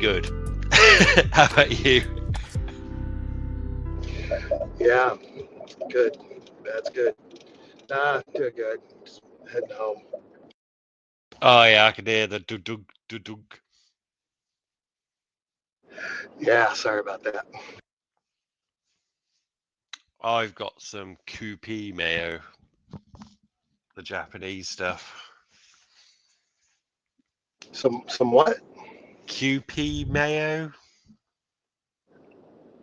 good. How about you? Yeah, good. That's good. Nah, doing good. Just heading home. Oh yeah, I can hear the dug dug dug. Yeah, sorry about that. I've got some Kewpie mayo, the Japanese stuff. Some what? Kewpie mayo.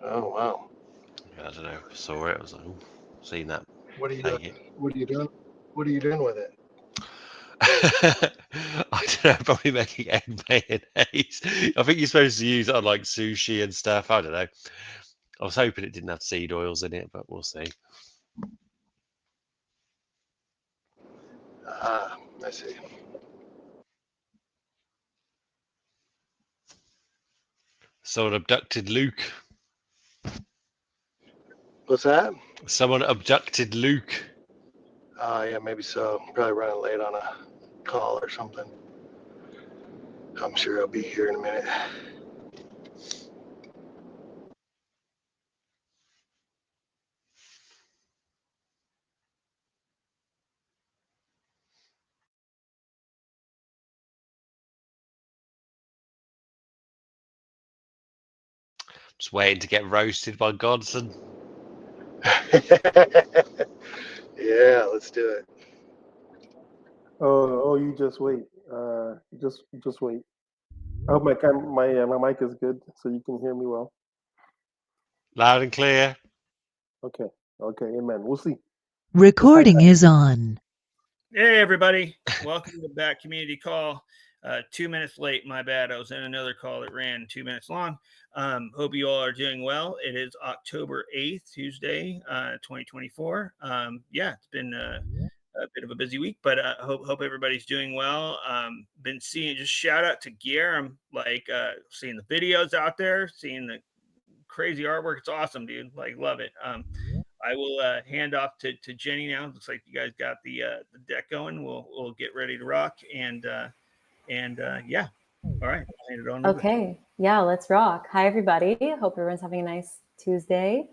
Oh wow. I don't know. Saw it. I was like, oh, seen that. What are you Take doing? it. What are you doing? What are you doing with it? I don't know. Probably making egg mayonnaise. I think you're supposed to use it on like sushi and stuff. I don't know. I was hoping it didn't have seed oils in it, but we'll see. Ah, I see. Someone abducted Luke. What's that? Someone abducted Luke. Yeah, maybe so. Probably running late on a call or something. I'm sure he'll be here in a minute. Just waiting to get roasted by Godson. Yeah, let's do it. Oh, you just wait. Just wait. I hope my mic is good, so you can hear me well. Loud and clear. Okay, amen. We'll see. Recording is on. Hey, everybody. Welcome to the Back Community Call. 2 minutes late, my bad. I was in another call that ran 2 minutes long. Hope you all are doing well. It is October 8th, Tuesday, 2024. It's been a bit of a busy week, but hope everybody's doing well. Been seeing, just shout out to Gear. I'm seeing the videos out there, seeing the crazy artwork. It's awesome, dude. Like, love it. I will hand off to Jenny now. Looks like you guys got the deck going. We'll get ready to rock and yeah. All right, I'll hand it on. Okay, yeah, let's rock. Hi everybody. Hope everyone's having a nice Tuesday.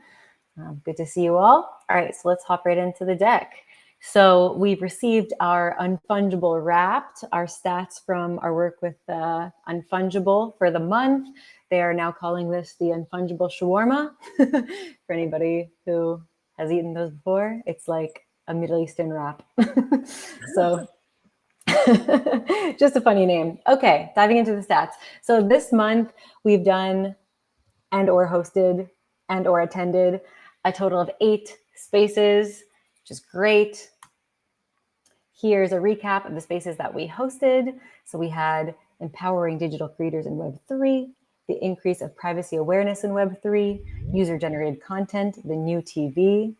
Good to see you all. All right, so let's hop right into the deck. So we've received our Unfungible Wrapped, our stats from our work with Unfungible for the month. They are now calling this the Unfungible Shawarma. For anybody who has eaten those before, it's like a Middle Eastern wrap. So just a funny name. Okay, diving into the stats. So this month we've done and or hosted and or attended a total of 8 spaces, which is great. Here's a recap of the spaces that we hosted. So we had empowering digital creators in Web3, the increase of privacy awareness in Web3, user-generated content, the new TV,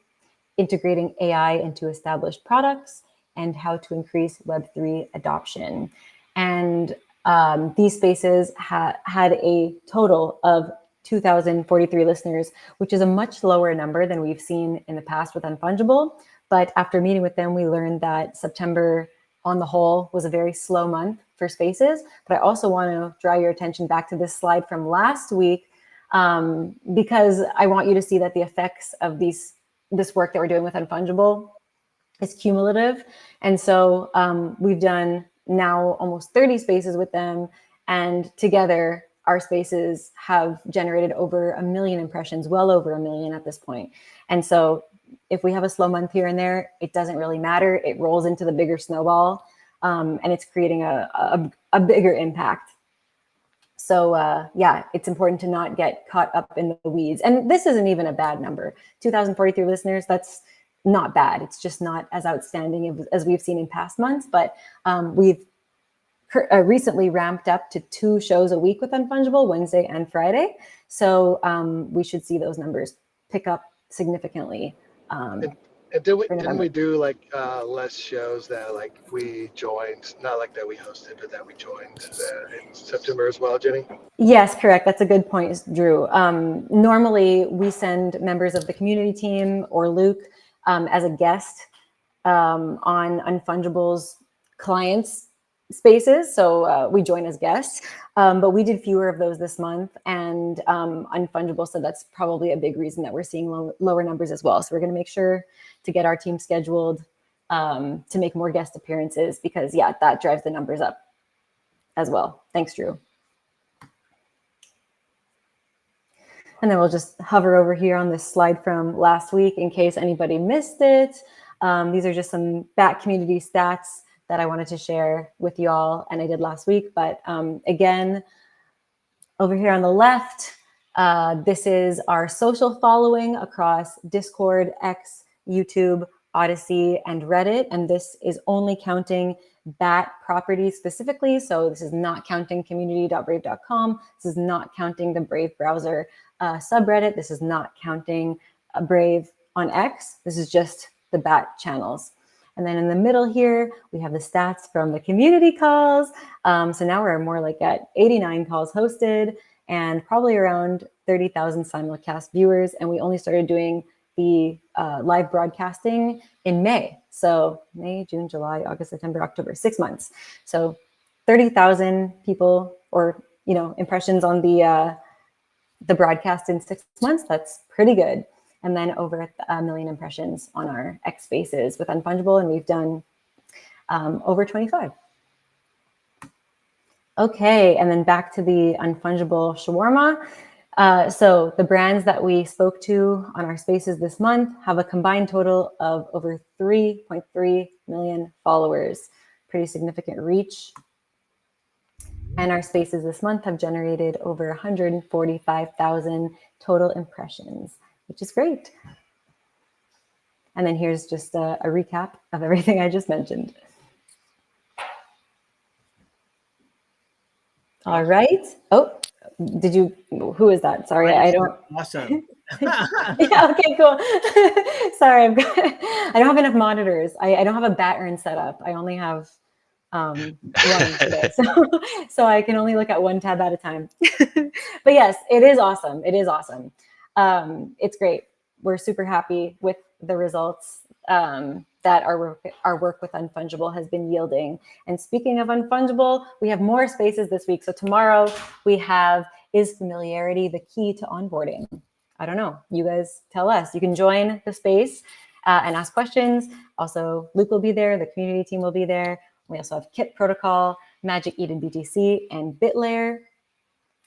integrating AI into established products, and how to increase Web3 adoption. And these spaces had a total of 2,043 listeners, which is a much lower number than we've seen in the past with Unfungible. But after meeting with them, we learned that September on the whole was a very slow month for spaces. But I also want to draw your attention back to this slide from last week, because I want you to see that the effects of this work that we're doing with Unfungible is cumulative. And so we've done now almost 30 spaces with them, and together our spaces have generated over 1 million impressions, well over 1 million at this point. And so if we have a slow month here and there, it doesn't really matter. It rolls into the bigger snowball, and it's creating a bigger impact. So it's important to not get caught up in the weeds. And this isn't even a bad number. 2,043 listeners, that's not bad. It's just not as outstanding as we've seen in past months. But we've recently ramped up to 2 shows a week with Unfungible, Wednesday and Friday. So we should see those numbers pick up significantly. And didn't we do like less shows that like we joined, not like that we hosted, but that we joined in September as well, Jenny? Yes, correct. That's a good point, Drew. Normally we send members of the community team or Luke as a guest on Unfungible's clients spaces, so we join as guests, but we did fewer of those this month, and Unfungible said that's probably a big reason that we're seeing lower numbers as well. So we're going to make sure to get our team scheduled to make more guest appearances, because yeah, that drives the numbers up as well. Thanks, Drew. And then we'll just hover over here on this slide from last week in case anybody missed it. These are just some BAT community stats that I wanted to share with you all, and I did last week. But again, over here on the left, this is our social following across Discord, X, YouTube, Odyssey, and Reddit. And this is only counting BAT properties specifically. So this is not counting community.brave.com. This is not counting the Brave browser subreddit. This is not counting Brave on X. This is just the BAT channels. And then in the middle here, we have the stats from the community calls. So now we're more like at 89 calls hosted and probably around 30,000 simulcast viewers. And we only started doing the live broadcasting in May. So May, June, July, August, September, October, 6 months. So 30,000 people, or impressions on the broadcast in 6 months. That's pretty good. And then over 1 million impressions on our X Spaces with Unfungible, and we've done over 25. Okay, and then back to the Unfungible shawarma. So the brands that we spoke to on our Spaces this month have a combined total of over 3.3 million followers. Pretty significant reach. And our Spaces this month have generated over 145,000 total impressions, which is great. And then here's just a recap of everything I just mentioned. All right. Oh, who is that? Sorry, I don't. Awesome. Yeah, okay, cool. Sorry, I don't have enough monitors. I don't have a Battern set up. I only have one today. So I can only look at one tab at a time. But yes, it is awesome. It is awesome. It's great. We're super happy with the results that our work with Unfungible has been yielding. And speaking of Unfungible, we have more Spaces this week. So tomorrow we have, is familiarity the key to onboarding? I don't know. You guys tell us. You can join the space and ask questions. Also, Luke will be there. The community team will be there. We also have Kit Protocol, Magic Eden BTC, and BitLayer.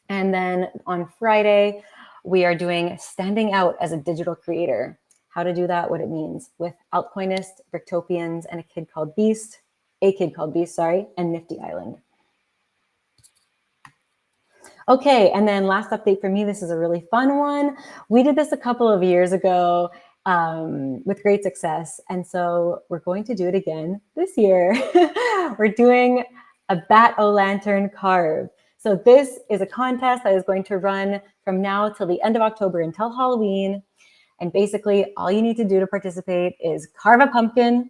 And then on Friday, we are doing Standing Out as a Digital Creator. How to do that, what it means, with Altcoinist, Brictopians, and a kid called Beast, and Nifty Island. Okay, and then last update for me, this is a really fun one. We did this a couple of years ago with great success. And so we're going to do it again this year. We're doing a Bat-O-Lantern carve. So this is a contest that is going to run from now till the end of October until Halloween. And basically all you need to do to participate is carve a pumpkin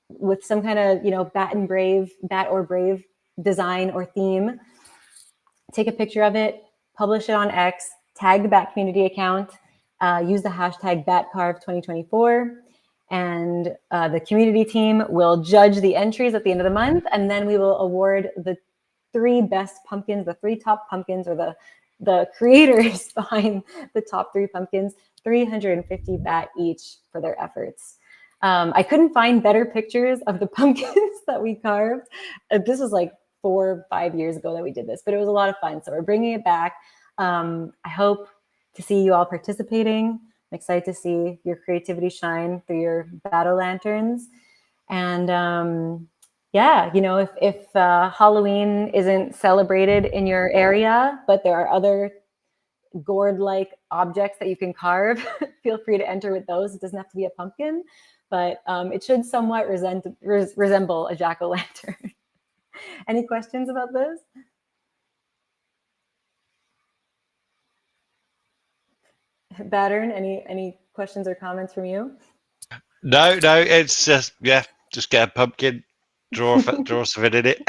with some kind of, Bat or Brave design or theme. Take a picture of it, publish it on X, tag the Bat community account, use the hashtag BatCarve2024, and the community team will judge the entries at the end of the month, and then we will award the 3 best pumpkins, the 3 top pumpkins, or the creators behind the top 3 pumpkins, 350 Bat each for their efforts. I couldn't find better pictures of the pumpkins that we carved. This was like 4 or 5 years ago that we did this, but it was a lot of fun. So we're bringing it back. I hope to see you all participating. I'm excited to see your creativity shine through your Bat-O-Lanterns. And yeah, if Halloween isn't celebrated in your area, but there are other gourd-like objects that you can carve, feel free to enter with those. It doesn't have to be a pumpkin, but it should somewhat resemble a jack-o'-lantern. Any questions about this? Battern, any questions or comments from you? No, it's just get a pumpkin, draw something in it.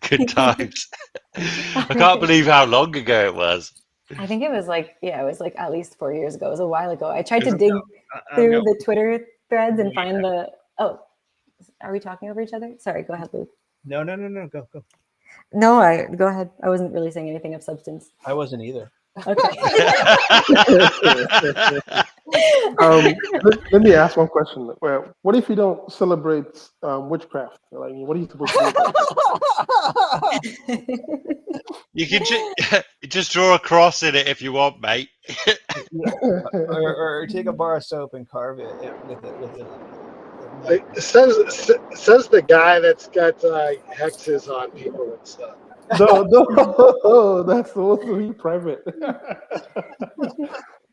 Good times. I can't believe how long ago it was. I think it was like at least 4 years ago. It was a while ago. I tried to dig through the Twitter threads and find the. Oh, are we talking over each other? Sorry, go ahead, Luke. No. Go. No, go ahead. I wasn't really saying anything of substance. I wasn't either. Okay. Let me ask one question. Well, what if you don't celebrate witchcraft? Like, what are you supposed to do about it? You can just draw a cross in it if you want, mate. or take a bar of soap and carve it with it. Like, says the guy that's got hexes on people and stuff. No, that's supposed to be private.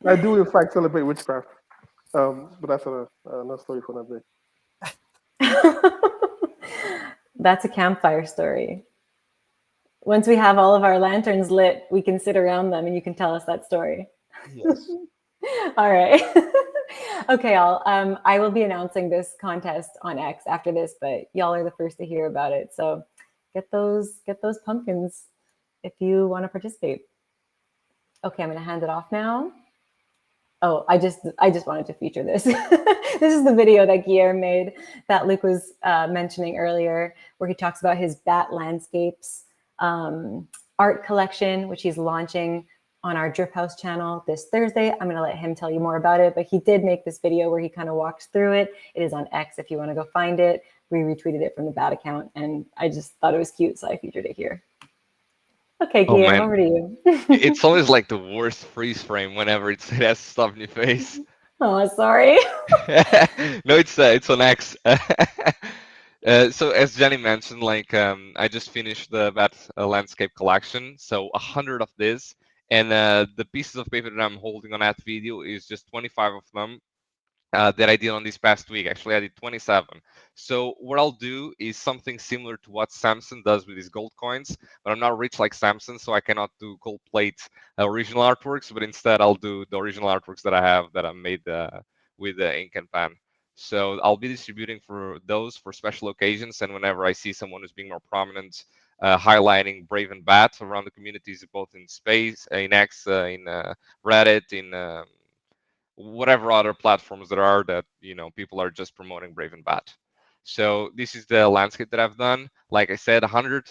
I do, in fact, celebrate witchcraft, but that's another story for another day. That's a campfire story. Once we have all of our lanterns lit, we can sit around them and you can tell us that story. Yes. All right. Okay, y'all. I will be announcing this contest on X after this, but y'all are the first to hear about it. So get those pumpkins if you want to participate. Okay, I'm going to hand it off now. Oh, I just wanted to feature this. This is the video that Guillermo made that Luke was mentioning earlier, where he talks about his bat landscapes art collection, which he's launching on our Drip House channel this Thursday. I'm going to let him tell you more about it, but he did make this video where he kind of walks through it. It is on X if you want to go find it. We retweeted it from the Bat account, and I just thought it was cute, so I featured it here. Okay, Guillermo, over to you. It's always like the worst freeze frame whenever it has stuff in your face. Oh, sorry. No, it's on X. So as Jenny mentioned, like I just finished the Bat landscape collection, so 100 of this, and the pieces of paper that I'm holding on that video is just 25 of them that I did on this past week. Actually, I did 27. So what I'll do is something similar to what Samson does with his gold coins, but I'm not rich like Samson, so I cannot do gold plate original artworks, but instead I'll do the original artworks that I have that I made with the ink and pen. So I'll be distributing for those for special occasions, and whenever I see someone who's being more prominent, highlighting Brave and Bat around the communities, both in space, in X, in Reddit, in whatever other platforms there are that people are just promoting Brave and Bat. So this is the landscape that I've done. Like I said, 100,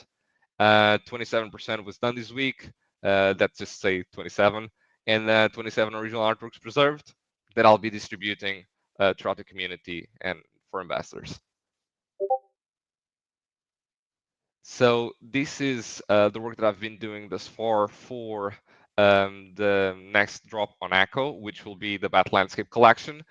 27% was done this week. That's just say 27, and 27 original artworks preserved that I'll be distributing throughout the community and for ambassadors. So this is the work that I've been doing thus far for the next drop on Echo, which will be the Bat Landscape Collection.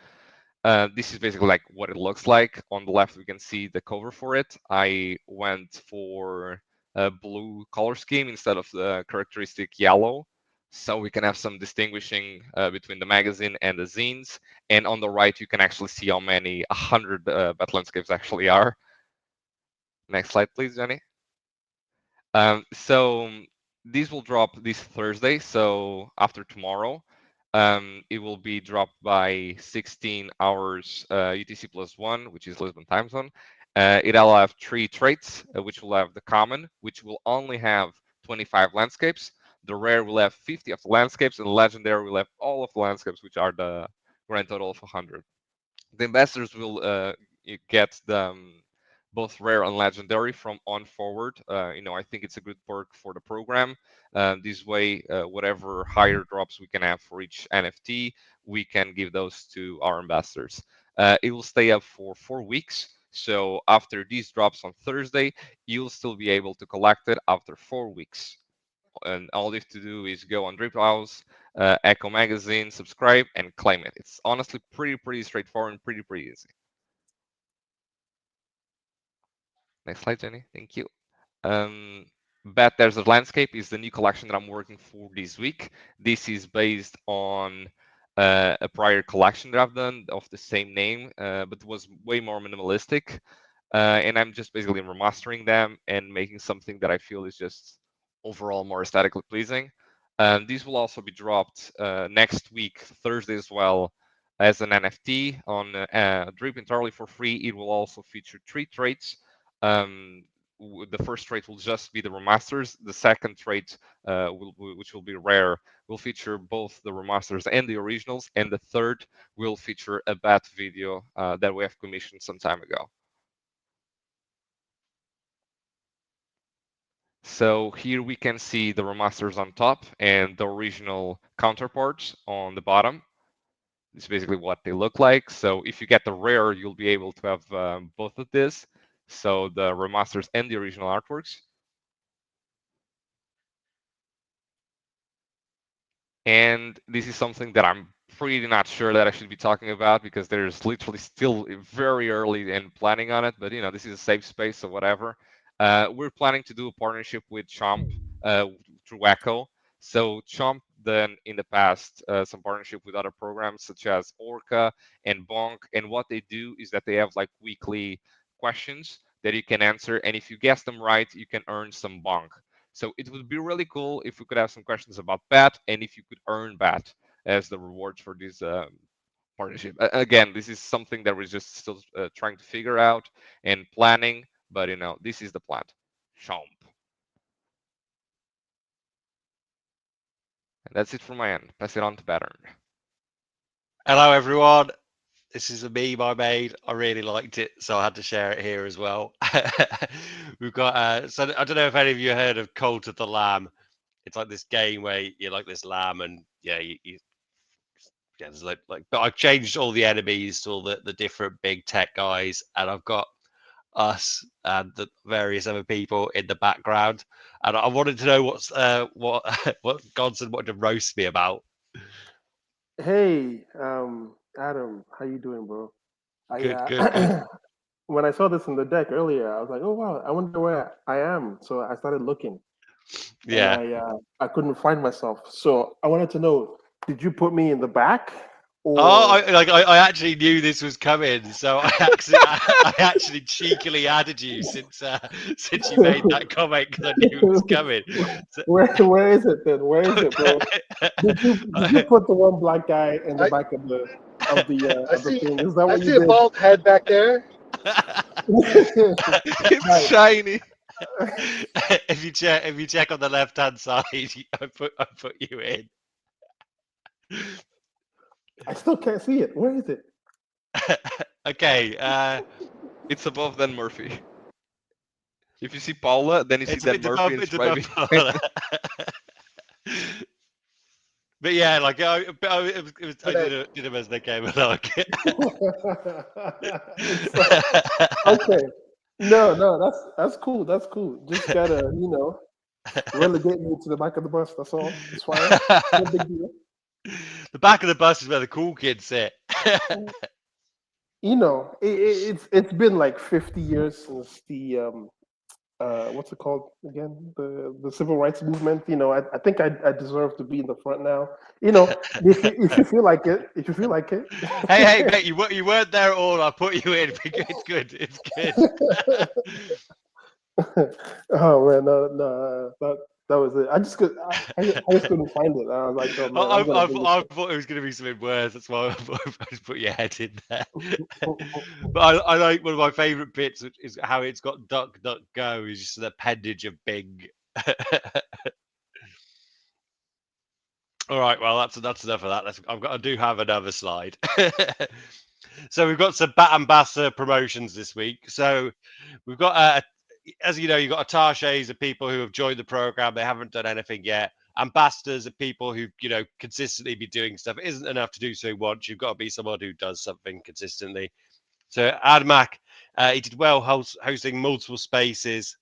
This is basically like what it looks like. On the left, we can see the cover for it. I went for a blue color scheme instead of the characteristic yellow, so we can have some distinguishing between the magazine and the zines. And on the right, you can actually see how many 100 Bat Landscapes actually are. Next slide, please, Jenny. So these will drop this Thursday, so after tomorrow. It will be dropped by 16 hours UTC +1, which is Lisbon time zone. It'll have 3 traits, which will have the common, which will only have 25 landscapes. The rare will have 50 of the landscapes, and the legendary will have all of the landscapes, which are the grand total of 100. The ambassadors will get the both rare and legendary from on forward. I think it's a good perk for the program. This way, whatever higher drops we can have for each NFT, we can give those to our ambassadors. It will stay up for 4 weeks. So after these drops on Thursday, you'll still be able to collect it after 4 weeks. And all you have to do is go on Drip House, Echo Magazine, subscribe, and claim it. It's honestly pretty straightforward and pretty easy. Next slide, Jenny. Thank you. Bat Desert Landscape is the new collection that I'm working for this week. This is based on a prior collection that I've done of the same name, but it was way more minimalistic. And I'm just basically remastering them and making something that I feel is just overall more aesthetically pleasing. These will also be dropped next week, Thursday as well, as an NFT on Drip entirely for free. It will also feature 3 traits. The first trait will just be the remasters. The second trait, which will be rare, will feature both the remasters and the originals. And the third will feature a Bat video that we have commissioned some time ago. So here we can see the remasters on top and the original counterparts on the bottom. This is basically what they look like. So if you get the rare, you'll be able to have both of this. So the remasters and the original artworks. And this is something that I'm pretty not sure that I should be talking about because there's literally still very early in planning on it. But this is a safe space, so whatever. We're planning to do a partnership with Chomp through Echo. So Chomp then in the past some partnership with other programs such as Orca and Bonk. And what they do is that they have like weekly questions that you can answer, and if you guess them right, you can earn some Bonk. So it would be really cool if we could have some questions about BAT and if you could earn BAT as the rewards for this partnership. Again, this is something that we're just still trying to figure out and planning, but this is the plan. Chomp. And that's it from my end. Pass it on to Pattern. Hello, everyone. This is a meme I made. I really liked it, so I had to share it here as well. We've got so I don't know if any of you heard of Cult of the Lamb. It's like this game where you're like this lamb, and yeah, yeah, there's like but I've changed all the enemies to all the different big tech guys, and I've got us and the various other people in the background. And I wanted to know what what Godson wanted to roast me about. Hey, Adam, how you doing, bro? Good, good, good. When I saw this in the deck earlier, I was like, oh wow, I wonder where I am. So I started looking, and Yeah. I couldn't find myself. So I wanted to know, did you put me in the back, Oh, or I actually knew this was coming, so I actually cheekily added you since you made that comment because I knew it was coming. So, where is it then? Where is it, bro? Did you put the one black guy in the I- back of the I of the see. thing? Is that I what see you a bald head back there. It's Right. shiny. if you check on the left hand side, I put you in. I still can't see it. Where is it? Okay. It's above Dan Murphy. If you see Paula, then you see It's Dan Murphy, and it's it's right above. behind. But yeah, like I But did him as they came along. It's okay. No, that's cool. That's cool. Just gotta, relegate me to the back of the bus. That's all. It's fine. No big deal. The back of the bus is where the cool kids sit. It's been like 50 years since the what's it called again? The civil rights movement. I think I deserve to be in the front now. If you feel like it, Hey, mate, you weren't there at all. I put you in. It's good. It's good. Oh man, no, that was it. I just couldn't find it. I was like, oh man, I'm gonna bring I thought it was going to be something worse. That's why I just put your head in there. But I like one of my favourite bits is how it's got duck, duck, go is just an appendage of Bing. All right, well that's enough of that. I do have another slide. So we've got some Bat Ambassador promotions this week. So we've got as you know, you've got attaches of people who have joined the program. They haven't done anything yet. Ambassadors are people who consistently be doing stuff. It isn't enough to do so once. You've got to be someone who does something consistently. So Admac, he did well hosting multiple spaces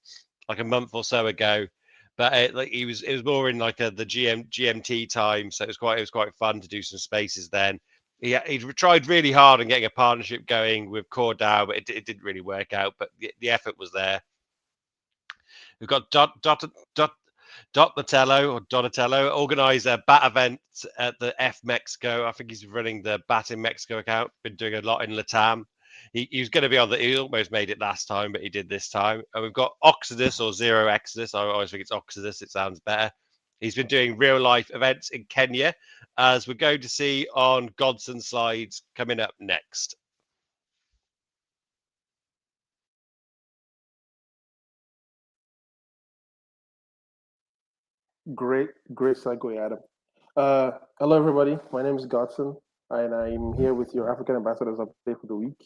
like a month or so ago, but it was more in like the GMT time, so it was quite fun to do some spaces then. He tried really hard on getting a partnership going with Cordao, but it didn't really work out. But the effort was there. We've got Donatello organise a bat event at the F Mexico. I think he's running the Bat in Mexico account. Been doing a lot in Latam. He was going to be on he almost made it last time, but he did this time. And we've got Oxidus or Zero Exodus. I always think it's Oxidus. It sounds better. He's been doing real life events in Kenya, as we're going to see on Godson slides coming up next. Great segue, Adam. Hello, everybody. My name is Godson, and I'm here with your African Ambassadors update for the week.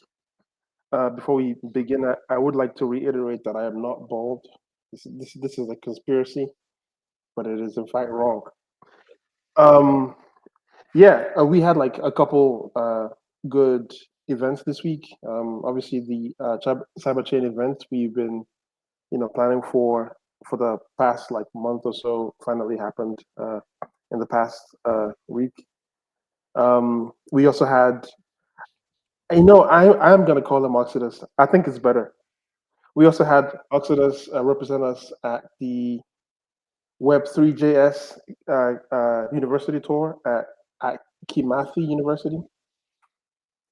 Before we begin, I would like to reiterate that I am not bald. This is a conspiracy, but it is in fact wrong. Um, yeah, we had like a couple good events this week. Obviously, the Cyberchain event we've been planning for the past like month or so finally happened in the past week. We also had, I'm gonna call him Oxidus. I think it's better. We also had Oxidus represent us at the Web3JS University tour at Kimathi University.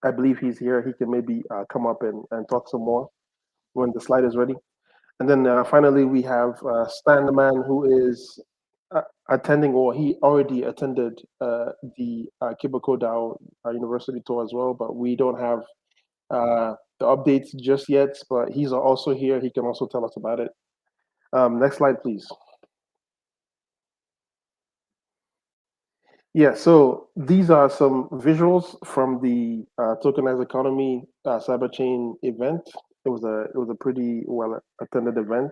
I believe he's here. He can maybe come up and talk some more when the slide is ready. And then finally, we have Stan the Man, who is attending, or he already attended the Kiboko DAO University tour as well, but we don't have the updates just yet, but he's also here. He can also tell us about it. Next slide, please. Yeah, so these are some visuals from the Tokenized Economy Cyberchain event. It was a pretty well attended event.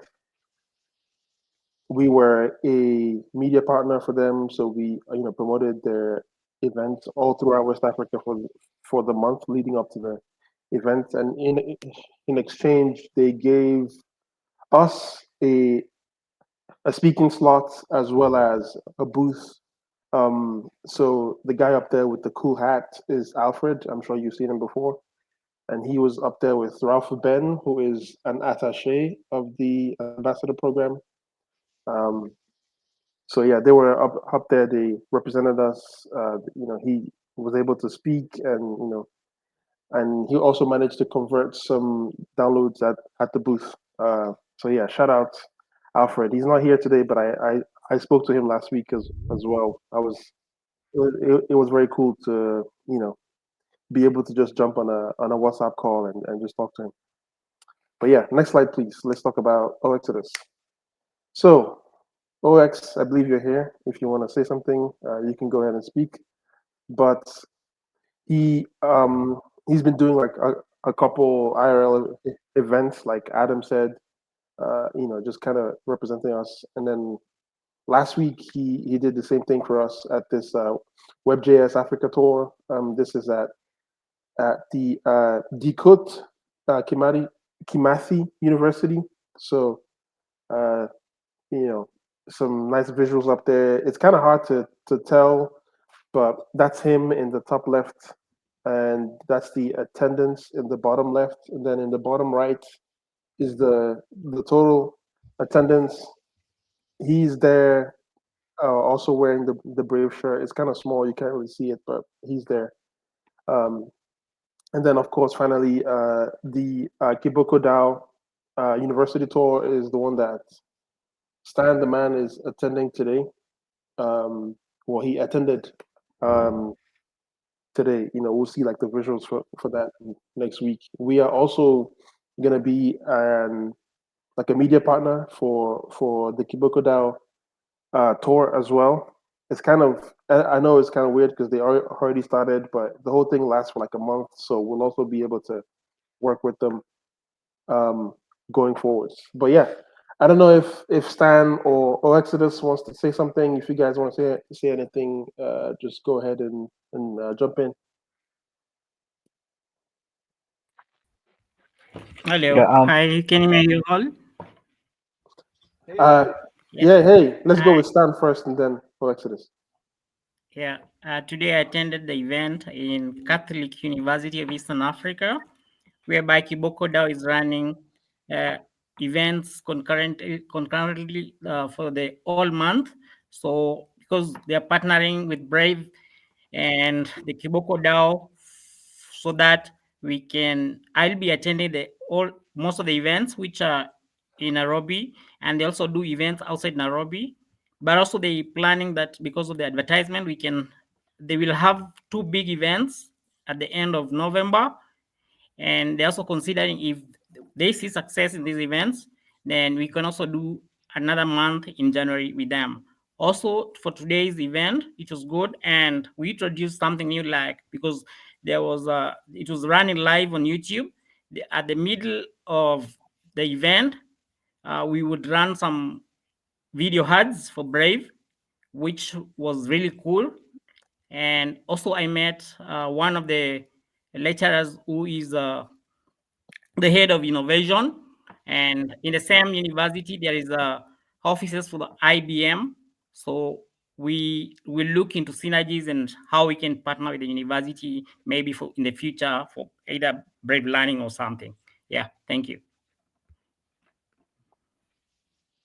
We were a media partner for them, so we promoted their events all throughout West Africa for the month leading up to the event, and in exchange they gave us a speaking slot as well as a booth. So the guy up there with the cool hat is Alfred. I'm sure you've seen him before. And he was up there with Ralph Ben, who is an attaché of the ambassador program. So yeah, they were up there. They represented us. He was able to speak, and he also managed to convert some downloads at the booth. So yeah, shout out Alfred. He's not here today, but I spoke to him last week as well. It was very cool to be able to just jump on a WhatsApp call and just talk to him. But yeah, next slide, please. Let's talk about Oexodus. So, OX, I believe you're here. If you want to say something, you can go ahead and speak. But he's been doing like a couple IRL events, like Adam said, just kind of representing us. And then last week he did the same thing for us at this WebJS Africa tour. This is at the Dikut Kimathi University. So some nice visuals up there. It's kind of hard to tell, but that's him in the top left, and that's the attendance in the bottom left, and then in the bottom right is the total attendance. He's there, also wearing the Brave shirt. It's kind of small, you can't really see it, but he's there. And then, of course, finally, the Kiboko DAO University tour is the one that Stan the Man is attending today. Well, he attended today. We'll see like the visuals for that next week. We are also going to be like a media partner for the Kiboko DAO tour as well. It's kind of, I know it's kind of weird because they already started, but the whole thing lasts for like a month. So we'll also be able to work with them going forwards. But yeah, I don't know if Stan or Exodus wants to say something. If you guys want to say anything, just go ahead and jump in. Hello. Yeah, Hi, can you hear you all? Yeah, hey, let's go with Stan first and then Exodus. Yeah, today I attended the event in Catholic University of Eastern Africa, whereby Kiboko DAO is running events concurrently for the whole month. So because they are partnering with Brave and the Kiboko DAO, so that I'll be attending most of the events which are in Nairobi, and they also do events outside Nairobi. But also they planning that because of the advertisement, they will have 2 big events at the end of November, and they're also considering if they see success in these events, then we can also do another month in January with them. Also, for today's event, it was good, and we introduced something new, because it was running live on YouTube. At the middle of the event, we would run some video ads for Brave, which was really cool. And also, I met one of the lecturers who is the head of innovation. And in the same university, there is offices for the IBM. So we will look into synergies and how we can partner with the university, maybe for in the future for either Brave Learning or something. Yeah, thank you.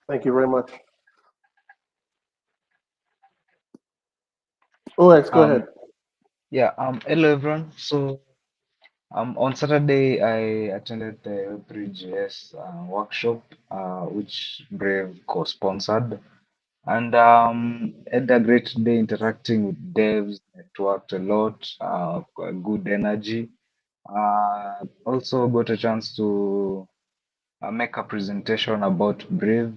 Thank you very much. OX, go ahead. Yeah, hello everyone. So, on Saturday I attended the Web3JS workshop, which Brave co-sponsored, and had a great day interacting with devs. Networked a lot, good energy. Also got a chance to make a presentation about Brave.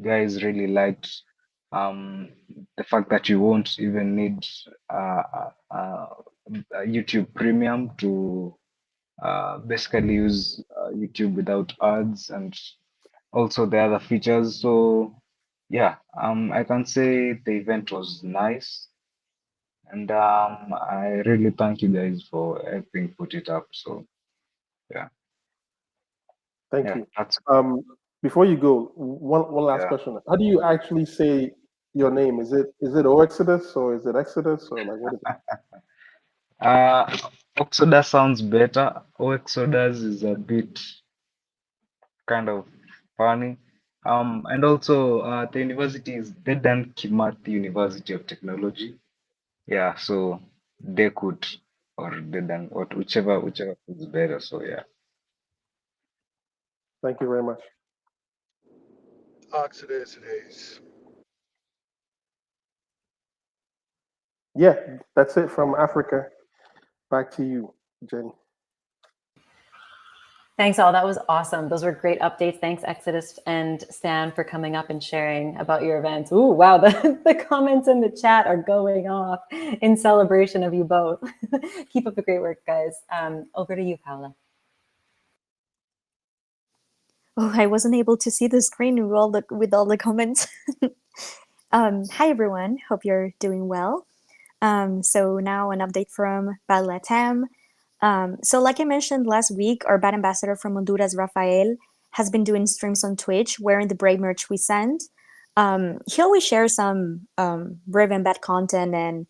Guys really liked um, the fact that you won't even need a YouTube Premium to basically use YouTube without ads and also the other features. So yeah, I can say the event was nice, and I really thank you guys for helping put it up. So yeah, Thank yeah, you. that's Before you go, one last yeah. question. How do you actually say your name? Is it Oexodus or is it Exodus or like what is it? Oxodus sounds better. Oexodus is a bit kind of funny. And also the university is Dedan Kimathi University of Technology. Yeah, so they could or Dedan or whichever is better. So yeah. Thank you very much. Oxidase it is. Yeah, that's it from Africa. Back to you, Jenny. Thanks all. That was awesome. Those were great updates. Thanks, Exodus and Stan, for coming up and sharing about your events. Ooh, wow. The comments in the chat are going off in celebration of you both. Keep up the great work, guys. Over to you, Paula. Oh, I wasn't able to see the screen with all the comments. Hi everyone, hope you're doing well. So now an update from Bad Latam. So like I mentioned last week, our bad ambassador from Honduras, Rafael, has been doing streams on Twitch wearing the Brave merch we send. He always shares some Brave and bad content and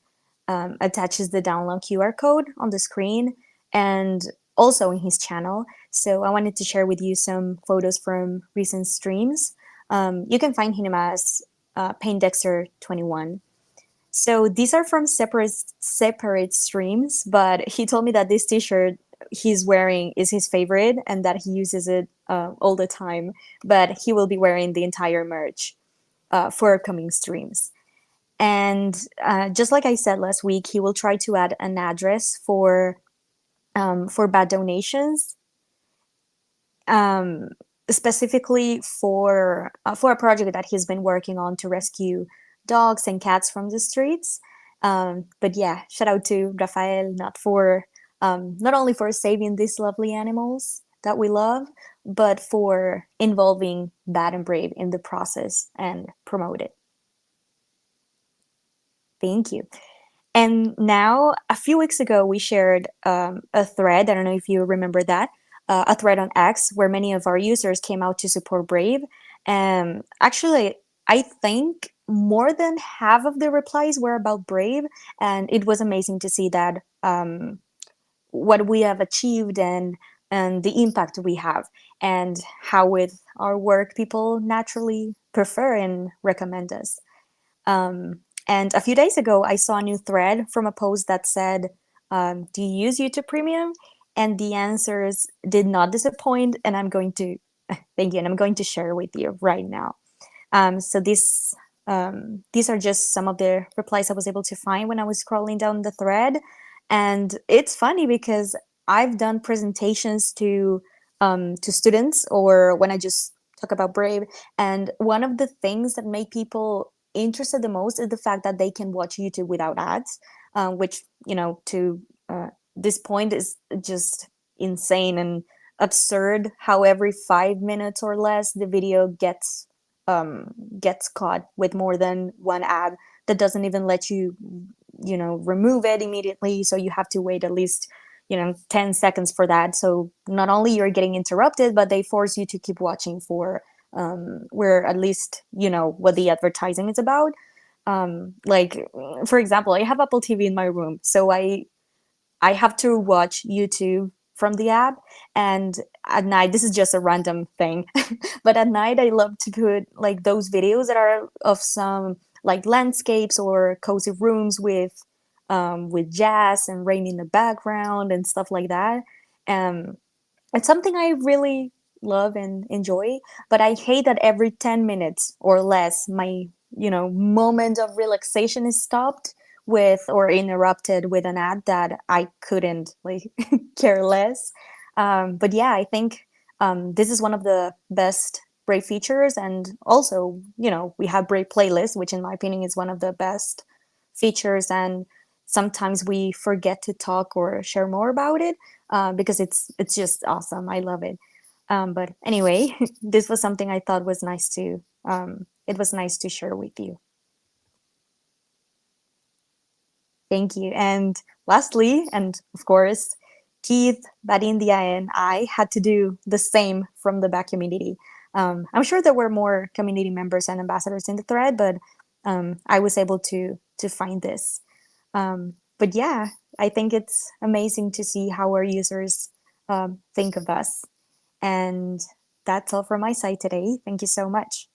attaches the download QR code on the screen and also in his channel. So I wanted to share with you some photos from recent streams. You can find him as PainDexter21. So these are from separate streams, but he told me that this t-shirt he's wearing is his favorite and that he uses it all the time, but he will be wearing the entire merch for upcoming streams. And just like I said last week, he will try to add an address for bad donations, specifically for a project that he's been working on to rescue dogs and cats from the streets. But yeah, shout out to Rafael, not only for saving these lovely animals that we love, but for involving Bad and Brave in the process and promote it. Thank you. And now, a few weeks ago, we shared a thread. I don't know if you remember that, a thread on X where many of our users came out to support Brave. Actually, I think more than half of the replies were about Brave, and it was amazing to see that what we have achieved and the impact we have, and how with our work people naturally prefer and recommend us. And a few days ago, I saw a new thread from a post that said, do you use YouTube Premium? And the answers did not disappoint. And I'm going to, thank you, and I'm going to share with you right now. So these are just some of the replies I was able to find when I was scrolling down the thread. And it's funny because I've done presentations to students or when I just talk about Brave. And one of the things that make people interested the most is the fact that they can watch YouTube without ads, which, to this point is just insane and absurd how every 5 minutes or less the video gets caught with more than one ad that doesn't even let you remove it immediately, so you have to wait at least 10 seconds for that. So not only you're getting interrupted, but they force you to keep watching for where at least what the advertising is about. Like, for example, I have Apple TV in my room, so I have to watch YouTube from the app. And at night, this is just a random thing, but at night I love to put like those videos that are of some like landscapes or cozy rooms with jazz and rain in the background and stuff like that. Um, it's something I really love and enjoy, but I hate that every 10 minutes or less, my, moment of relaxation is stopped with or interrupted with an ad that I couldn't like care less. But yeah, I think this is one of the best Brave features. And also, we have Brave Playlist, which in my opinion is one of the best features. And sometimes we forget to talk or share more about it because it's just awesome. I love it. But anyway, this was something I thought was nice to it was nice to share with you. Thank you. And lastly, and of course, Keith, Badindia, and I had to do the same from the back community. I'm sure there were more community members and ambassadors in the thread, but I was able to find this. But yeah, I think it's amazing to see how our users think of us. And that's all from my side today. Thank you so much.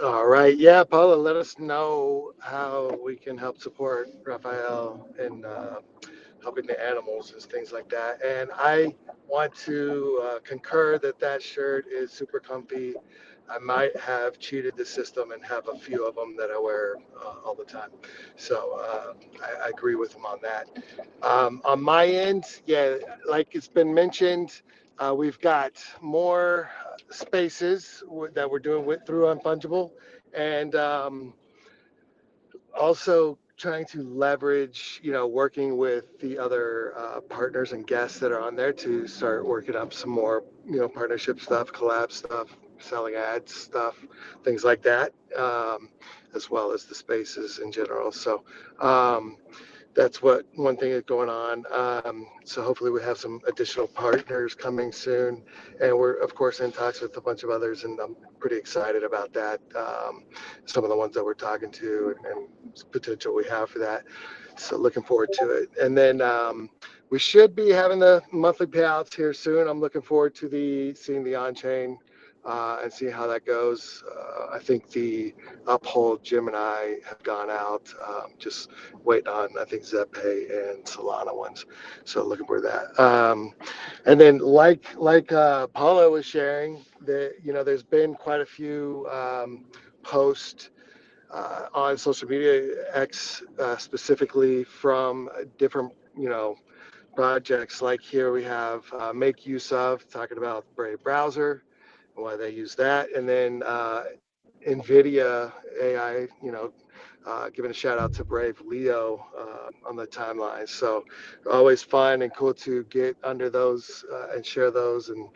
All right. Yeah, Paula, let us know how we can help support Raphael in helping the animals and things like that. And I want to concur that shirt is super comfy. I might have cheated the system and have a few of them that I wear all the time. So I agree with him on that. On my end, yeah, like it's been mentioned, we've got more spaces that we're doing through Unfungible, and also trying to leverage, working with the other partners and guests that are on there to start working up some more, partnership stuff, collab stuff, selling ads stuff, things like that, as well as the spaces in general. So that's what one thing is going on. So hopefully we have some additional partners coming soon, and we're of course in talks with a bunch of others, and I'm pretty excited about that. Some of the ones that we're talking to and potential we have for that. So looking forward to it. And then we should be having the monthly payouts here soon. I'm looking forward to seeing the on-chain and see how that goes. I think the Uphold Gemini have gone out. Just waiting on, I think, ZepPay and Solana ones. So looking for that. And then like Paula was sharing, that there's been quite a few posts on social media, X specifically, from different projects. Like here we have Make Use Of, talking about Brave browser, why they use that, and then NVIDIA AI, giving a shout out to Brave Leo on the timeline. So always fun and cool to get under those and share those and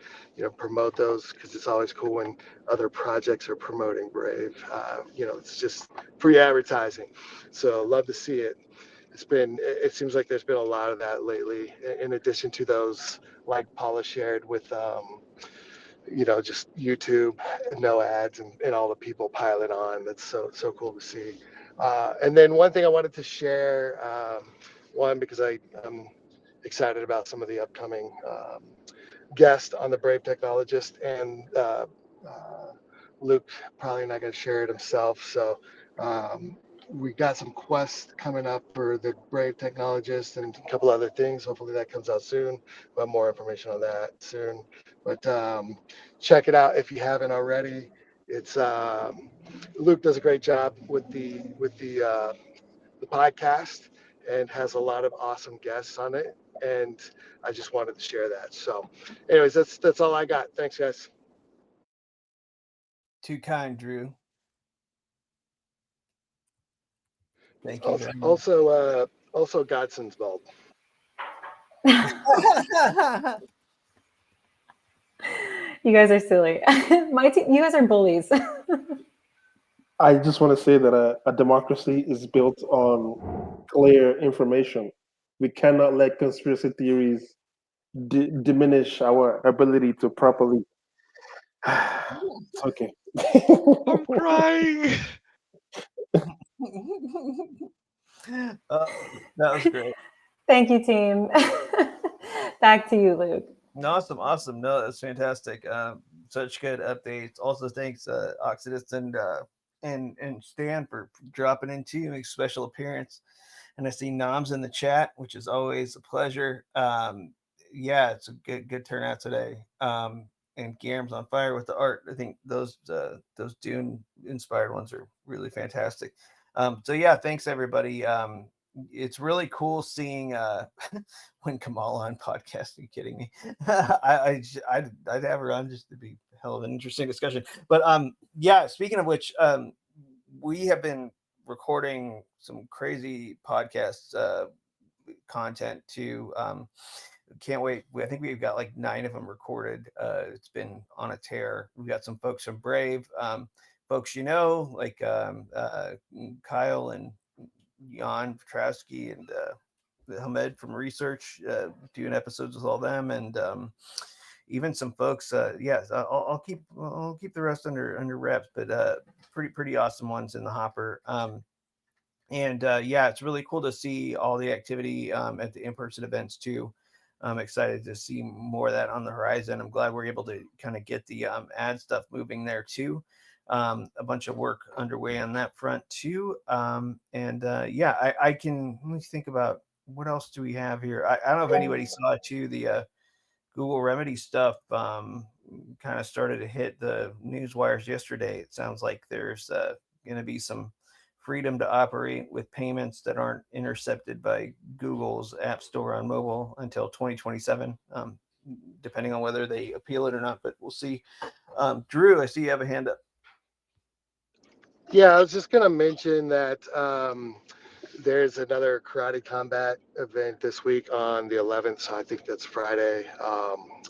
promote those, because it's always cool when other projects are promoting Brave. It's just free advertising. So love to see it. It seems like there's been a lot of that lately, in addition to those like Paula shared with just YouTube, no ads, and all the people piling on. That's so cool to see. And then one thing I wanted to share, because I'm excited about some of the upcoming guests on the Brave Technologist, and Luke probably not going to share it himself. So we got some quests coming up for the Brave Technologist and a couple other things. Hopefully that comes out soon. We'll have more information on that soon. But check it out if you haven't already. It's Luke does a great job with the podcast, and has a lot of awesome guests on it. And I just wanted to share that. So, anyways, that's all I got. Thanks, guys. Too kind, Drew. Thank you very much. Also, Also, Godson's bulb. You guys are silly. You guys are bullies. I just want to say that a democracy is built on clear information. We cannot let conspiracy theories diminish our ability to properly. Okay. I'm crying. That was great. Thank you, team. Back to you, Luke. Awesome. No, that's fantastic. Such good updates. Also, thanks, Oxidus and Stan for dropping in too, make a special appearance. And I see Noms in the chat, which is always a pleasure. Yeah, it's a good turnout today. And Guillermo's on fire with the art. I think those Dune inspired ones are really fantastic. So yeah, thanks everybody. It's really cool seeing when Kamala on podcast. Are you kidding me? I'd have her on just to be a hell of an interesting discussion. But yeah, speaking of which, we have been recording some crazy podcast content too. Can't wait. I think we've got like 9 of them recorded. It's been on a tear. We've got some folks from Brave, folks like Kyle and Jan Petrowski and Hamed from Research, doing episodes with all them, and even some folks. Yes, I'll keep the rest under wraps, but pretty awesome ones in the hopper. And yeah, it's really cool to see all the activity at the in-person events too. I'm excited to see more of that on the horizon. I'm glad we're able to kind of get the ad stuff moving there too. A bunch of work underway on that front too. And yeah, I can, let me think about what else do we have here. I don't know if anybody saw too, the Google Remedy stuff kind of started to hit the news wires yesterday. It sounds like there's going to be some freedom to operate with payments that aren't intercepted by Google's App Store on mobile until 2027, depending on whether they appeal it or not, but we'll see. Drew, I see you have a hand up. Yeah, I was just going to mention that there's another Karate Combat event this week on the 11th, so I think that's Friday,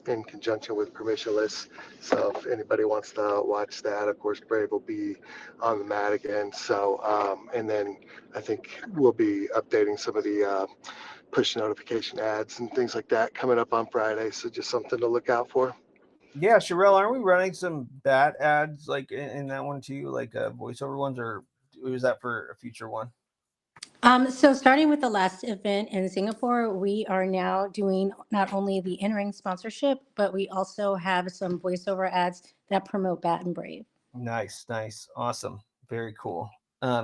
in conjunction with Permissionless. So if anybody wants to watch that, of course, Brave will be on the mat again. So, and then I think we'll be updating some of the push notification ads and things like that coming up on Friday. So just something to look out for. Yeah, Sherelle, aren't we running some bat ads like in that one too, like voiceover ones, or is that for a future one? So starting with the last event in Singapore, we are now doing not only the in-ring sponsorship, but we also have some voiceover ads that promote Bat and Brave. Nice, awesome, very cool.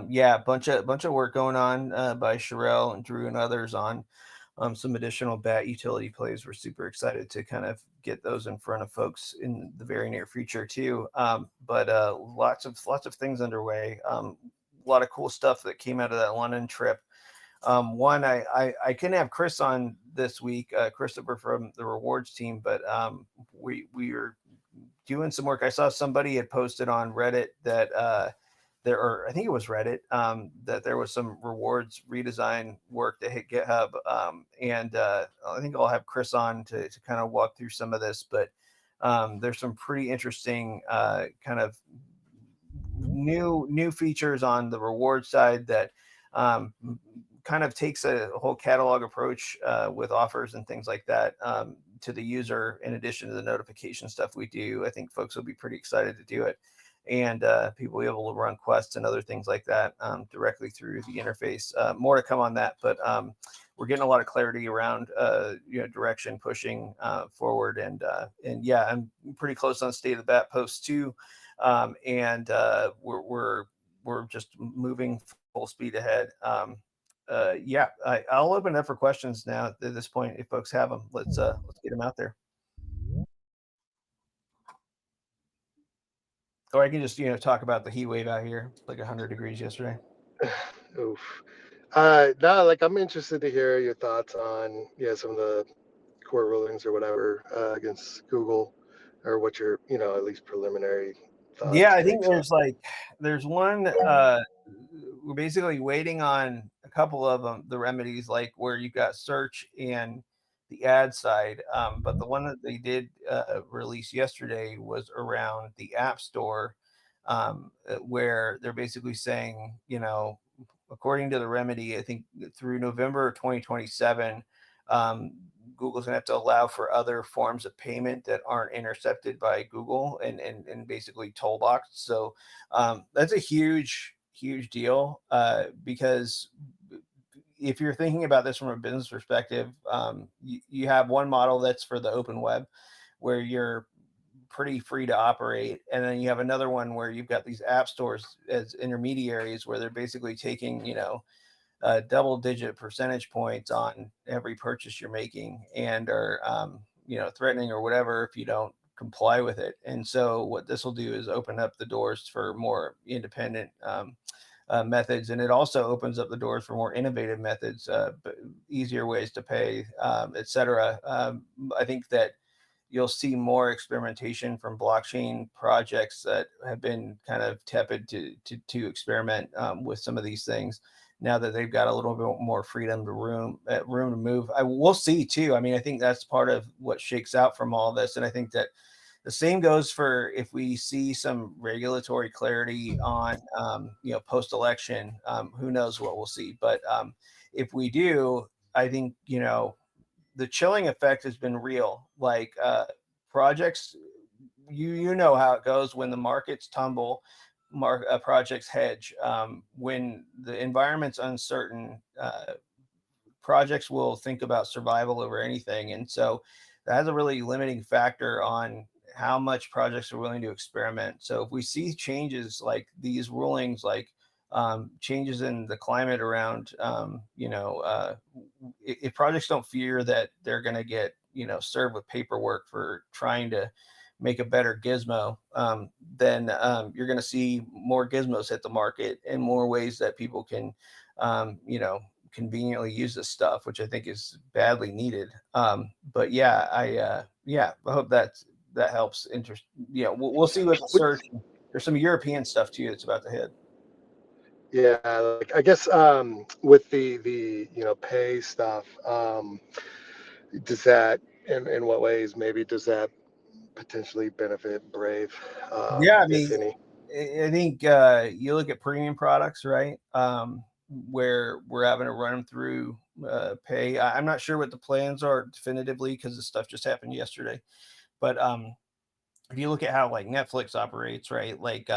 Yeah, bunch of work going on by Sherelle and Drew and others on some additional bat utility plays. We're super excited to kind of get those in front of folks in the very near future too. But lots of things underway. A lot of cool stuff that came out of that London trip. One, I couldn't have Chris on this week, Christopher from the rewards team, but we are doing some work. I saw somebody had posted on Reddit that I think it was Reddit, that there was some rewards redesign work that hit GitHub. And I think I'll have Chris on to kind of walk through some of this, but there's some pretty interesting kind of new features on the reward side that kind of takes a whole catalog approach with offers and things like that to the user, in addition to the notification stuff we do. I think folks will be pretty excited to do it, and people will be able to run quests and other things like that directly through the interface. More to come on that, but we're getting a lot of clarity around direction pushing forward, and yeah, I'm pretty close on State of the Bat post too. And we're just moving full speed ahead. Yeah, I'll open it up for questions now at this point. If folks have them, let's get them out there. Or I can just talk about the heat wave out here, like 100 degrees yesterday. Oof. No, like I'm interested to hear your thoughts on some of the court rulings or whatever against Google, or what your at least preliminary thoughts. Yeah, I think there's one. We're basically waiting on couple of them, the remedies, like where you've got search and the ad side. But the one that they did release yesterday was around the App Store, where they're basically saying, you know, according to the remedy, I think through November 2027, Google's gonna have to allow for other forms of payment that aren't intercepted by Google and basically toll boxed. So that's a huge deal, because if you're thinking about this from a business perspective, you have one model that's for the open web, where you're pretty free to operate, and then you have another one where you've got these app stores as intermediaries, where they're basically taking, you know, double-digit percentage points on every purchase you're making, and are you know, threatening or whatever if you don't comply with it. And so what this will do is open up the doors for more independent methods, and it also opens up the doors for more innovative methods, easier ways to pay, etc. I think that you'll see more experimentation from blockchain projects that have been kind of tepid to experiment with some of these things, now that they've got a little bit more freedom to room to move. We'll see too. I mean, I think that's part of what shakes out from all this, and I think that the same goes for if we see some regulatory clarity on, you know, post-election. Who knows what we'll see? But if we do, I think, you know, the chilling effect has been real. Like projects, you know how it goes when the markets tumble. Projects hedge. When the environment's uncertain, projects will think about survival over anything, and so that has a really limiting factor on how much projects are willing to experiment. So if we see changes like these rulings, like changes in the climate around, you know, if projects don't fear that they're going to get, you know, served with paperwork for trying to make a better gizmo, then you're going to see more gizmos hit the market and more ways that people can, you know, conveniently use this stuff, which I think is badly needed. But yeah, I hope that helps. Yeah, we'll see with the search. There's some European stuff too that's about to hit. Yeah, like I guess with the you know, pay stuff, does that, in what ways maybe does that potentially benefit Brave, Yeah, I if mean, any? I think you look at premium products, right? Where we're having to run them through pay. I'm not sure what the plans are definitively, because the stuff just happened yesterday. But if you look at how like Netflix operates, right? Like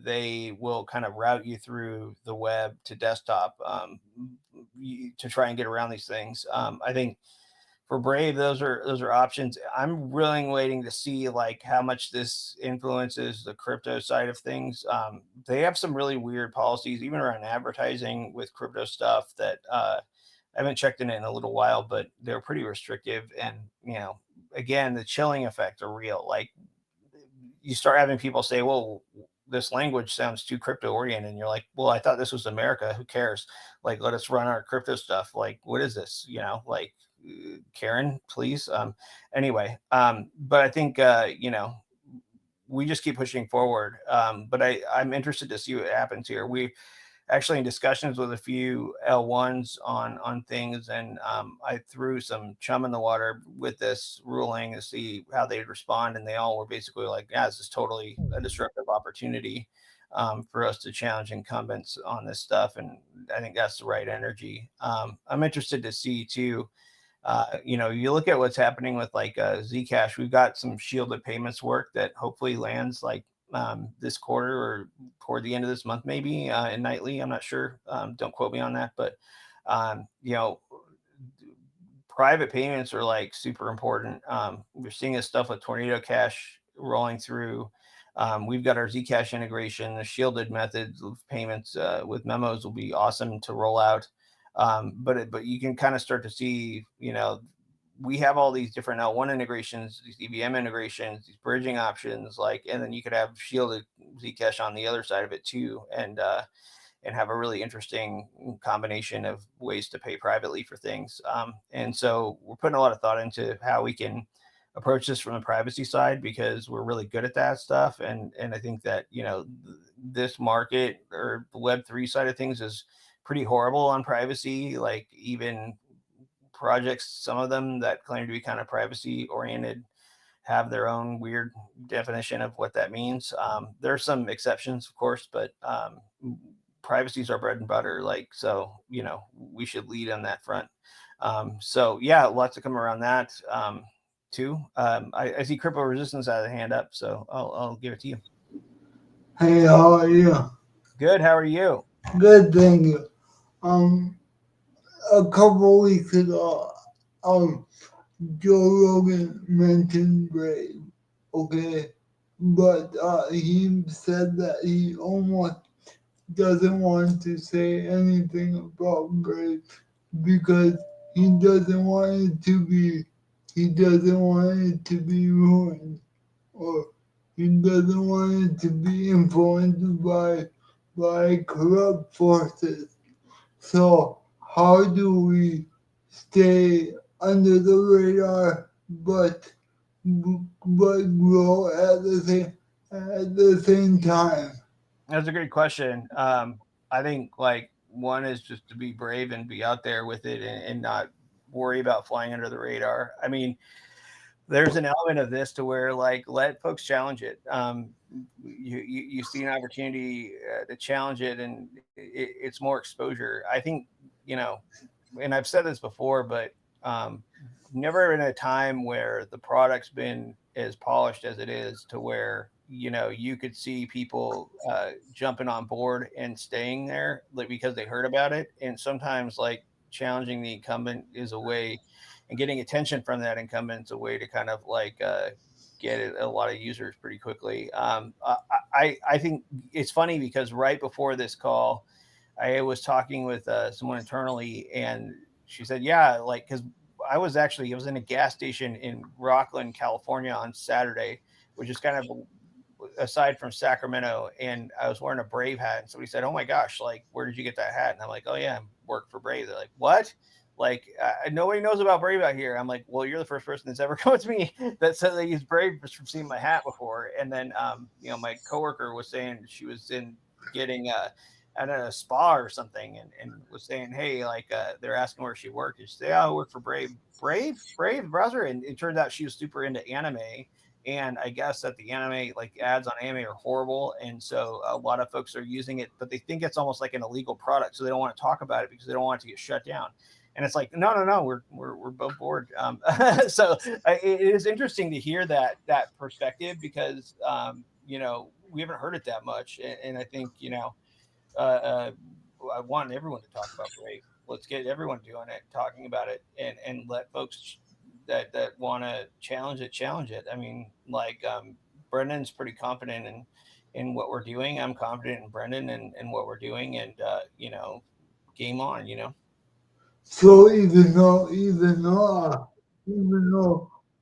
they will kind of route you through the web to desktop, to try and get around these things. I think for Brave, those are options. I'm really waiting to see like how much this influences the crypto side of things. They have some really weird policies, even around advertising with crypto stuff, that I haven't checked in it in a little while, but they're pretty restrictive. And, you know, again, the chilling effect are real. Like you start having people say, well, this language sounds too crypto oriented. And you're like, well, I thought this was America. Who cares? Like, let us run our crypto stuff. Like, what is this? You know, like, Karen, please. Anyway, but I think, you know, we just keep pushing forward. But I'm interested to see what happens here. We actually in discussions with a few L1s on things, and I threw some chum in the water with this ruling to see how they'd respond, and they all were basically like, yeah, this is totally a disruptive opportunity for us to challenge incumbents on this stuff, and I think that's the right energy. I'm interested to see too, you know, you look at what's happening with like Zcash. We've got some shielded payments work that hopefully lands like this quarter or toward the end of this month, maybe in Nightly. I'm not sure. Don't quote me on that, but you know, private payments are like super important. We're seeing this stuff with Tornado Cash rolling through. We've got our Zcash integration. The shielded methods of payments with memos will be awesome to roll out. But you can kind of start to see, you know, we have all these different L1 integrations, these EVM integrations, these bridging options, like, and then you could have shielded Zcash on the other side of it too, and have a really interesting combination of ways to pay privately for things. And so we're putting a lot of thought into how we can approach this from the privacy side, because we're really good at that stuff. And I think that, you know, this market or the Web3 side of things is pretty horrible on privacy. Like even projects, some of them that claim to be kind of privacy oriented, have their own weird definition of what that means. There are some exceptions, of course, but privacy is our bread and butter. Like, so, you know, we should lead on that front. So yeah, lots to come around that too. I see Crypto Resistance has a hand up, so I'll give it to you. Hey, how are you? Good. How are you? Good, thank you. A couple weeks ago, Joe Rogan mentioned Brave, okay, but he said that he almost doesn't want to say anything about Brave because he doesn't want it to be ruined, or he doesn't want it to be influenced by corrupt forces. So how do we stay under the radar but grow at the same time? That's a great question. I think like one is just to be brave and be out there with it and not worry about flying under the radar. I mean, there's an element of this to where like let folks challenge it. You see an opportunity to challenge it, and it's more exposure. I think, you know, and I've said this before, but never in a time where the product's been as polished as it is, to where, you know, you could see people jumping on board and staying there like because they heard about it. And sometimes like challenging the incumbent is a way, and getting attention from that incumbent is a way to kind of like get a lot of users pretty quickly. I think it's funny because right before this call, I was talking with someone internally, and she said, yeah, like, because I was in a gas station in Rockland, California on Saturday, which is kind of aside from Sacramento, and I was wearing a Brave hat. And somebody said, oh my gosh, like, where did you get that hat? And I'm like, oh yeah, I work for Brave. They're like, what? Like, nobody knows about Brave out here. I'm like, well, you're the first person that's ever come to me that said they use Brave just from seeing my hat before. And then, you know, my coworker was saying she was in getting at a spa or something, and was saying, hey, like, they're asking where she worked. And she said, yeah, I work for Brave browser. And it turns out she was super into anime. And I guess that the anime, like ads on anime, are horrible. And so a lot of folks are using it, but they think it's almost like an illegal product. So they don't want to talk about it because they don't want it to get shut down. And it's like, no, we're both bored. So it is interesting to hear that perspective because, you know, we haven't heard it that much. And I think, you know, I want everyone to talk about Brave. Let's get everyone doing it, talking about it, and let folks that want to challenge it. I mean, like, Brendan's pretty confident in what we're doing. I'm confident in Brendan and what we're doing, and you know, game on, you know. So even though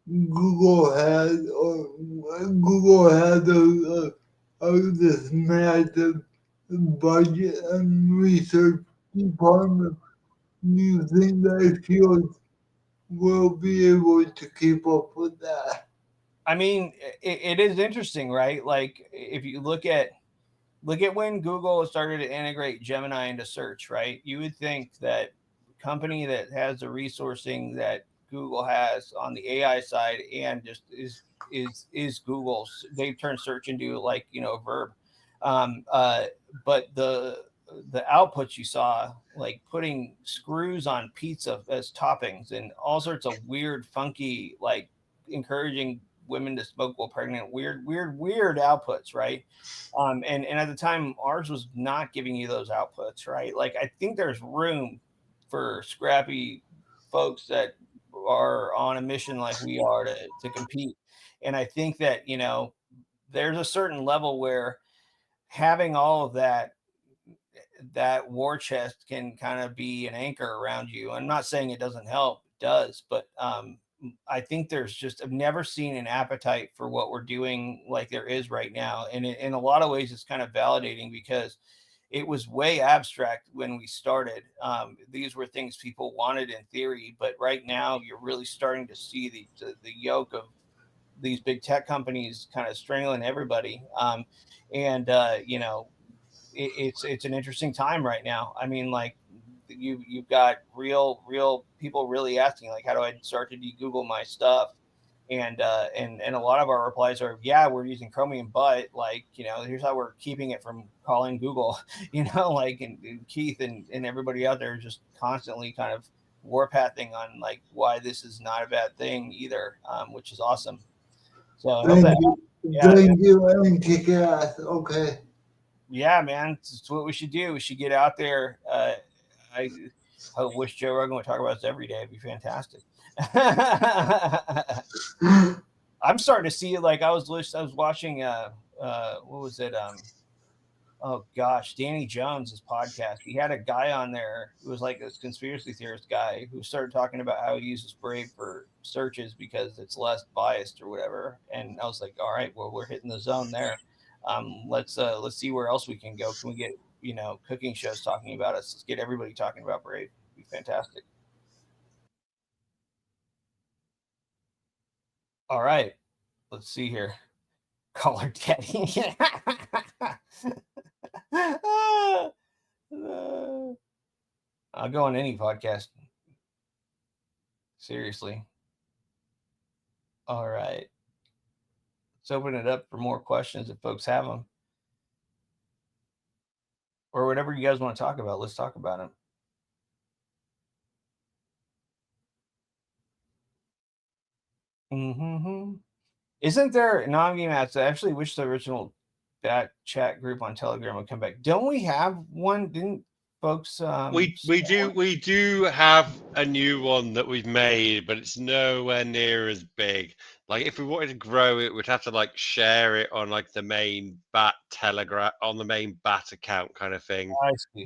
Google had this massive budget and research department, do you think that Shield will be able to keep up with that? I mean, it is interesting, right? Like, if you look at when Google started to integrate Gemini into search, right? You would think that company that has the resourcing that Google has on the AI side and just is Google's, they've turned search into, like, you know, a verb. But the outputs you saw, like putting screws on pizza as toppings and all sorts of weird, funky, like encouraging women to smoke while pregnant, weird outputs, right? And at the time, ours was not giving you those outputs, right? Like, I think there's room for scrappy folks that are on a mission like we are to compete. And I think that, you know, there's a certain level where having all of that war chest can kind of be an anchor around you. I'm not saying it doesn't help, it does, but I think there's just, I've never seen an appetite for what we're doing like there is right now. And in a lot of ways, it's kind of validating because it was way abstract when we started. These were things people wanted in theory, but right now you're really starting to see the yoke of these big tech companies kind of strangling everybody. You know, it's an interesting time right now. I mean, like you've got real people really asking, like, how do I start to de-Google my stuff? And a lot of our replies are, yeah, we're using Chromium, but like, here's how we're keeping it from calling Google. Like, and Keith and everybody out there just constantly kind of warpathing on like why this is not a bad thing either, which is awesome. So I hope Thank that, you. yeah, Thank you, and kick ass. Okay. yeah, man, it's what we should do. We should get out there. I wish Joe Rogan would talk about this every day. It'd be fantastic. I'm starting to see it. Like I was watching what was it? Oh gosh, Danny Jones's podcast. He had a guy on there who was like this conspiracy theorist guy who started talking about how he uses Brave for searches because it's less biased or whatever. And I was like, all right, well, we're hitting the zone there. Let's see where else we can go. Can we get cooking shows talking about us? Let's get everybody talking about Brave. It'd be fantastic. All right, let's see here. Caller Daddy. I'll go on any podcast. Seriously. All right. Let's open it up for more questions if folks have them. Or whatever you guys want to talk about. Let's talk about them. Mm-hmm. Isn't there Mats? I actually wish the original that chat group on Telegram would come back. Don't we have one? Didn't folks? We do have a new one that we've made, but it's nowhere near as big. Like if we wanted to grow it, we'd have to like share it on like the main Bat Telegram on the main Bat account kind of thing. I see.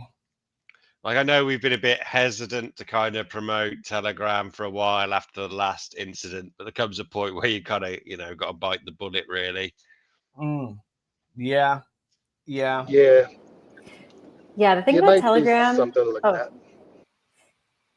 Like I know we've been a bit hesitant to kind of promote Telegram for a while after the last incident, but there comes a point where you kind of got to bite the bullet really. Yeah. Yeah. Yeah, the thing It about might be Telegram. something like that.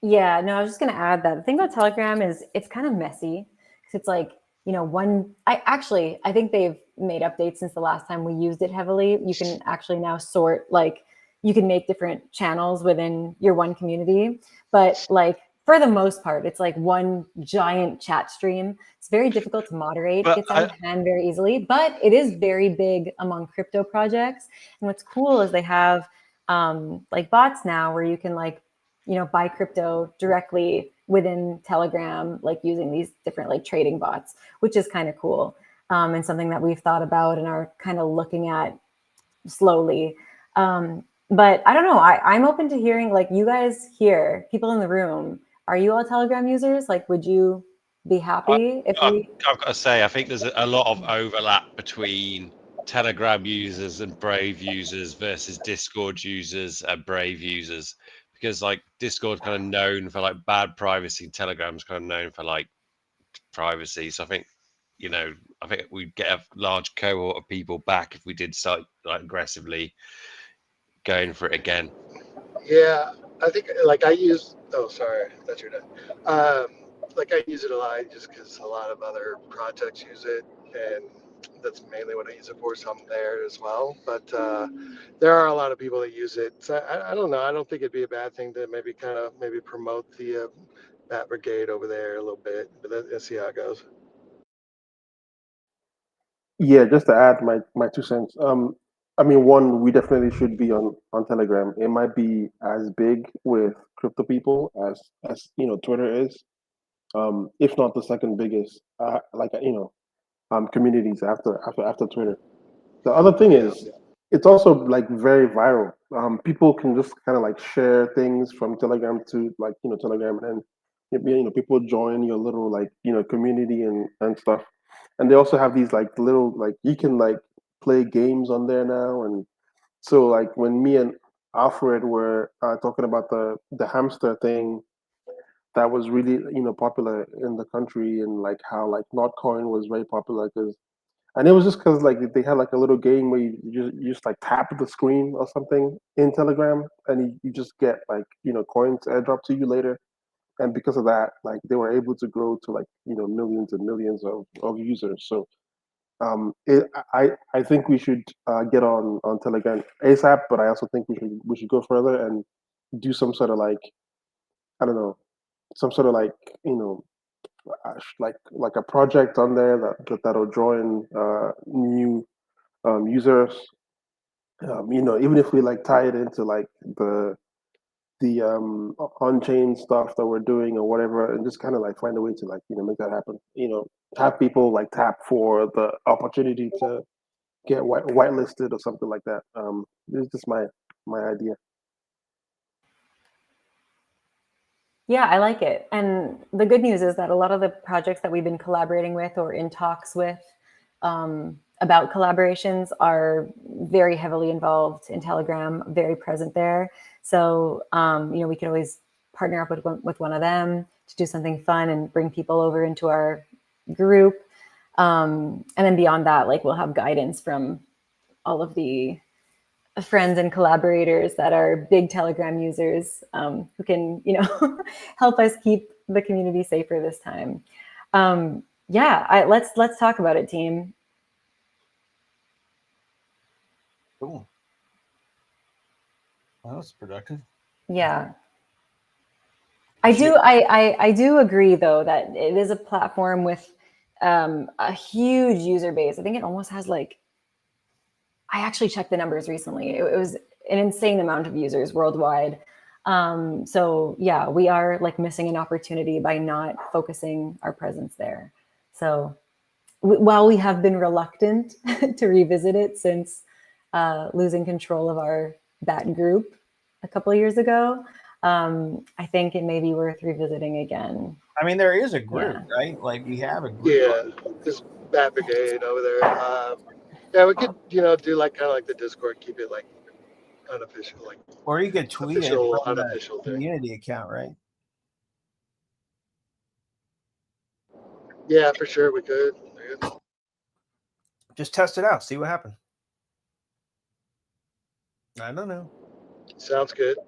Yeah, no, I was just going to add that the thing about Telegram is it's kind of messy because it's like, I think they've made updates since the last time we used it heavily. You can actually now sort, like, you can make different channels within your one community. But like, for the most part, it's like one giant chat stream. It's very difficult to moderate. But It gets out of hand very easily, but it is very big among crypto projects. And what's cool is they have like bots now where you can like, buy crypto directly within Telegram, like using these different like trading bots, which is kind of cool. And something that we've thought about and are kind of looking at slowly. But I don't know, I'm open to hearing, like, you guys here, people in the room, are you all Telegram users? Like, would you be happy if we... I've got to say, I think there's a lot of overlap between Telegram users and Brave users versus Discord users and Brave users, because like Discord's kind of known for like bad privacy, and Telegram's kind of known for like privacy. So I think we'd get a large cohort of people back if we did start like aggressively going for it again. Yeah, I think like I use. Oh, sorry, that's your dad. Like I use it a lot just because a lot of other projects use it, and that's mainly what I use it for. So I'm there as well. But there are a lot of people that use it. So I don't know. I don't think it'd be a bad thing to maybe promote the Bat Brigade over there a little bit. But let's see how it goes. Yeah, just to add my 2 cents. I mean, one, we definitely should be on Telegram. It might be as big with crypto people as Twitter is, if not the second biggest. Communities after Twitter. The other thing is, it's also like very viral. People can just kind of like share things from Telegram to Telegram, and people join your little community and stuff. And they also have these like little you can like play games on there now, and so like when me and Alfred were talking about the hamster thing that was really popular in the country, and like how like Notcoin was very popular and it was just because like they had like a little game where you just like tap the screen or something in Telegram, and you just get like coins airdrop to you later. And because of that, like they were able to grow to like millions and millions of users. So I think we should get on Telegram ASAP, but I also think we should go further and do some sort of like, I don't know, some sort of like, you know, like a project on there that'll draw in new users. You know, even if we like tie it into like the on-chain stuff that we're doing or whatever, and just kind of like find a way to like, you know, make that happen. You know, have people like tap for the opportunity to get whitelisted or something like that. This is just my idea. Yeah, I like it. And the good news is that a lot of the projects that we've been collaborating with or in talks with about collaborations are very heavily involved in Telegram, very present there. So, you know, we could always partner up with one of them to do something fun and bring people over into our group. And then beyond that, like we'll have guidance from all of the friends and collaborators that are big Telegram users who can, you know, help us keep the community safer this time. Yeah, let's talk about it, team. Cool. Well, that was productive. Yeah. I do agree though that it is a platform with a huge user base. I think it almost has like, I actually checked the numbers recently. It was an insane amount of users worldwide. So yeah, we are like missing an opportunity by not focusing our presence there. So while we have been reluctant to revisit it since losing control of our BAT group a couple of years ago, I think it may be worth revisiting again. I mean, there is a group, right? Like we have a group. Yeah, this Bat Brigade over there. Yeah, we could, you know, do like kind of like the Discord, keep it like unofficial, like. Or you could tweet official, it from the unofficial thing. community account, right? Yeah, for sure we could. Just test it out, see what happens. I don't know. Sounds good.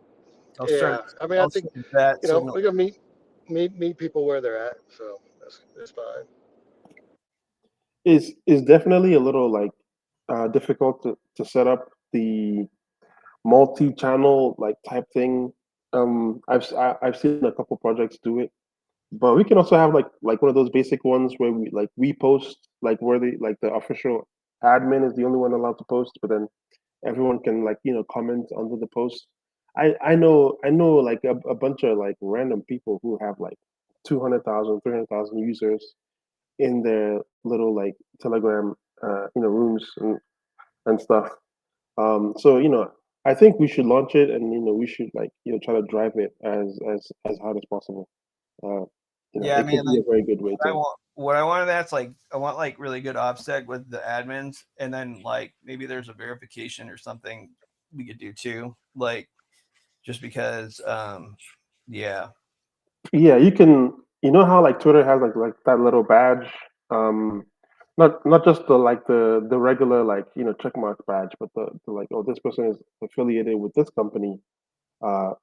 I'll yeah, start, I mean, I think that you know we can meet people where they're at, so that's fine. Is definitely a little like difficult to set up the multi-channel like type thing. I've seen a couple projects do it, but we can also have like one of those basic ones where we post like where the official admin is the only one allowed to post, but then everyone can like, you know, comment under the post. I know like a bunch of like random people who have like 200,000, 300,000 users in their little like Telegram you know, rooms and stuff. So you know, I think we should launch it, and you know, we should like, you know, try to drive it as hard as possible. You know, yeah, I it mean, could be like, a very good way to. what I wanted, that's like, I want like really good OPSEC with the admins, and then like maybe there's a verification or something we could do too, like just because yeah. Yeah, you can. You know how like Twitter has like that little badge, not just the regular like, you know, checkmark badge, but the like, oh, this person is affiliated with this company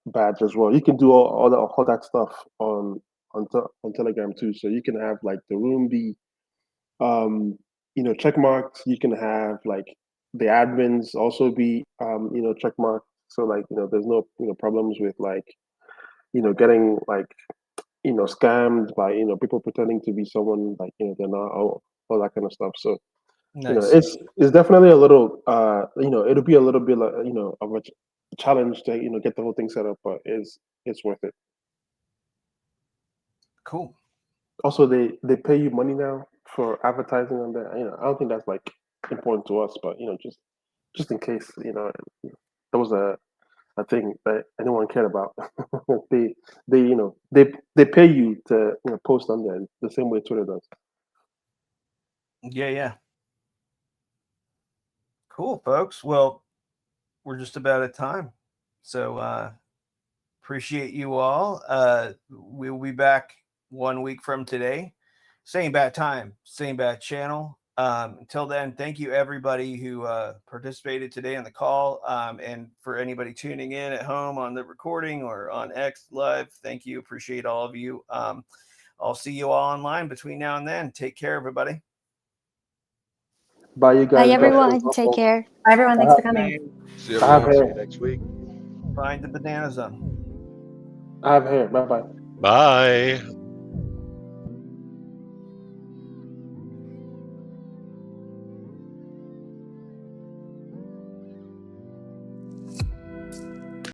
badge as well. You can do all that stuff on Telegram too. So you can have like the room be you know, check marks. You can have like the admins also be you know, check marked. So like, you know, there's no, you know, problems with like, you know, getting like, you know, scammed by, you know, people pretending to be someone like, you know, they're not, all that kind of stuff. So you know, Nice. it's definitely a little you know, it'll be a little bit like, you know, of a challenge to, you know, get the whole thing set up, but it's worth it. Cool. Also, they pay you money now for advertising on there. You know, I don't think that's like important to us, but you know, just in case, you know, there was a thing that anyone cared about. they you know, they pay you to, you know, post on there the same way Twitter does. Yeah. Cool, folks. Well, we're just about at time. So appreciate you all. We'll be back 1 week from today. Same bat time, same bat channel. Until then, thank you everybody who participated today on the call. And for anybody tuning in at home on the recording or on X Live, thank you. Appreciate all of you. I'll see you all online between now and then. Take care, everybody. Bye, you guys. Bye, God everyone. bless us Take all. care. Bye, everyone. Thanks for coming. See you I have everyone. See you hair. next week. Find the banana zone. I have hair. Bye bye. Bye.